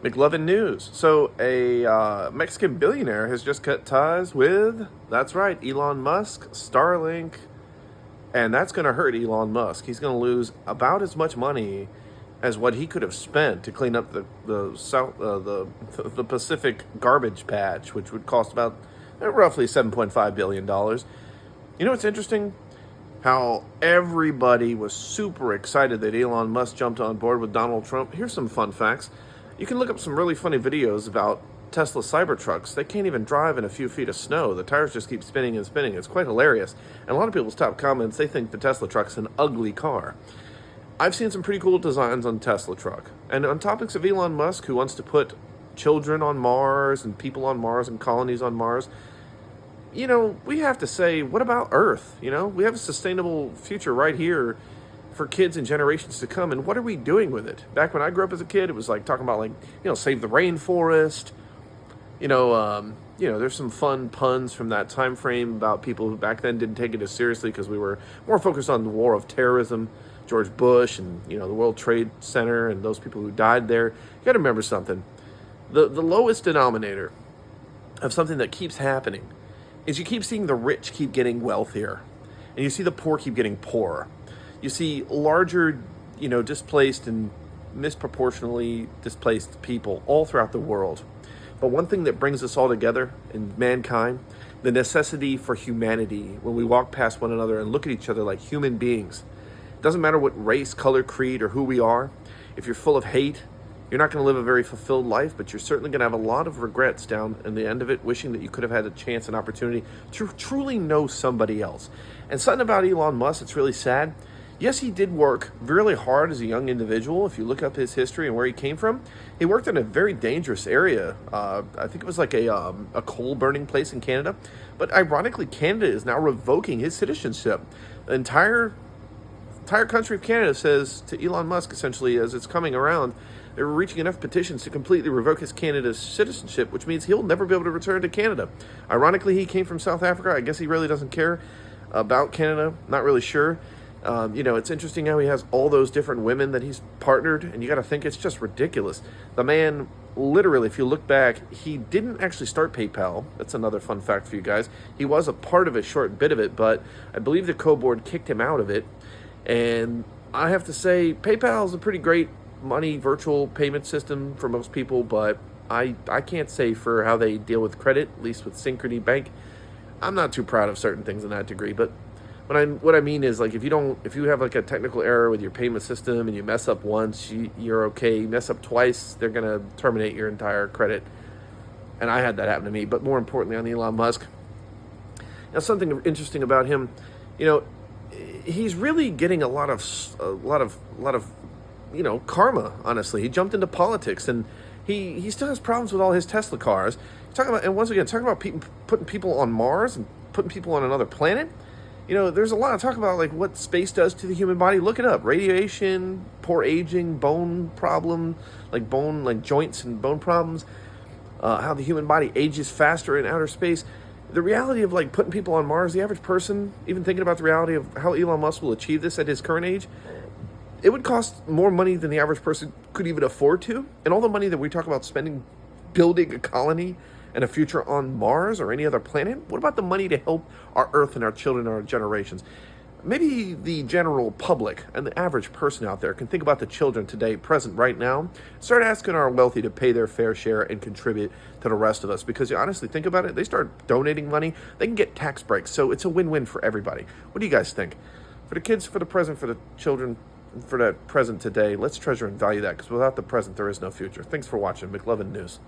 Mcluvin news. So a Mexican billionaire has just cut ties with, that's right, Elon Musk, Starlink, and that's going to hurt Elon Musk. He's going to lose about as much money as what he could have spent to clean up the Pacific garbage patch, which would cost about roughly $7.5 billion. You know what's interesting? How everybody was super excited that Elon Musk jumped on board with Donald Trump. Here's some fun facts. You can look up some really funny videos about Tesla Cybertrucks. They can't even drive in a few feet of snow. The tires just keep spinning and spinning. It's quite hilarious. And a lot of people's top comments, they think the Tesla truck's an ugly car. I've seen some pretty cool designs on Tesla truck. And on topics of Elon Musk, who wants to put children on Mars and people on Mars and colonies on Mars, you know, we have to say, what about Earth? You know, we have a sustainable future right here for kids and generations to come, and what are we doing with it? Back when I grew up as a kid, it was like talking about, like, you know, save the rainforest. There's some fun puns from that time frame about people who back then didn't take it as seriously because we were more focused on the war of terrorism, George Bush, and, you know, the World Trade Center and those people who died there. You got to remember something. The lowest denominator of something that keeps happening is you keep seeing the rich keep getting wealthier, and you see the poor keep getting poorer. You see larger, displaced and misproportionately displaced people all throughout the world. But one thing that brings us all together in mankind, the necessity for humanity, when we walk past one another and look at each other like human beings. It doesn't matter what race, color, creed, or who we are. If you're full of hate, you're not going to live a very fulfilled life, but you're certainly going to have a lot of regrets down in the end of it, wishing that you could have had a chance and opportunity to truly know somebody else. And something about Elon Musk that's really sad. Yes, he did work really hard as a young individual. If you look up his history and where he came from, he worked in a very dangerous area. I think it was like a coal burning place in Canada. But ironically, Canada is now revoking his citizenship. The entire country of Canada says to Elon Musk, essentially, as it's coming around, they're reaching enough petitions to completely revoke his Canada's citizenship, which means he'll never be able to return to Canada. Ironically, he came from South Africa. I guess he really doesn't care about Canada. Not really sure. It's interesting how he has all those different women that he's partnered, and you got to think it's just ridiculous. The man, literally, if you look back, he didn't actually start PayPal. That's another fun fact for you guys. He was a part of a short bit of it, but I believe the co-board kicked him out of it. And I have to say, PayPal is a pretty great money virtual payment system for most people, but I can't say for how they deal with credit, at least with Synchrony Bank. I'm not too proud of certain things in that degree, but what I mean is, like, if you have like a technical error with your payment system and you mess up once, you're okay. You mess up twice, they're gonna terminate your entire credit. And I had that happen to me. But more importantly, on Elon Musk, now something interesting about him, he's really getting a lot of karma. Honestly, he jumped into politics, and he still has problems with all his Tesla cars. Talking about putting people on Mars and putting people on another planet. There's a lot of talk about, like, what space does to the human body. Look it up. Radiation, poor aging, bone problem, like joints and bone problems. How the human body ages faster in outer space. The reality of, like, putting people on Mars, the average person, even thinking about the reality of how Elon Musk will achieve this at his current age, it would cost more money than the average person could even afford to. And all the money that we talk about spending building a colony and a future on Mars or any other planet, what about the money to help our Earth and our children and our generations? Maybe the general public and the average person out there can think about the children today, present right now, start asking our wealthy to pay their fair share and contribute to the rest of us. Because you honestly think about it, they start donating money, they can get tax breaks. So it's a win-win for everybody. What do you guys think? For the kids, for the present, for the children, for that present today, let's treasure and value that, because without the present, there is no future. Thanks for watching. Mcluvin News.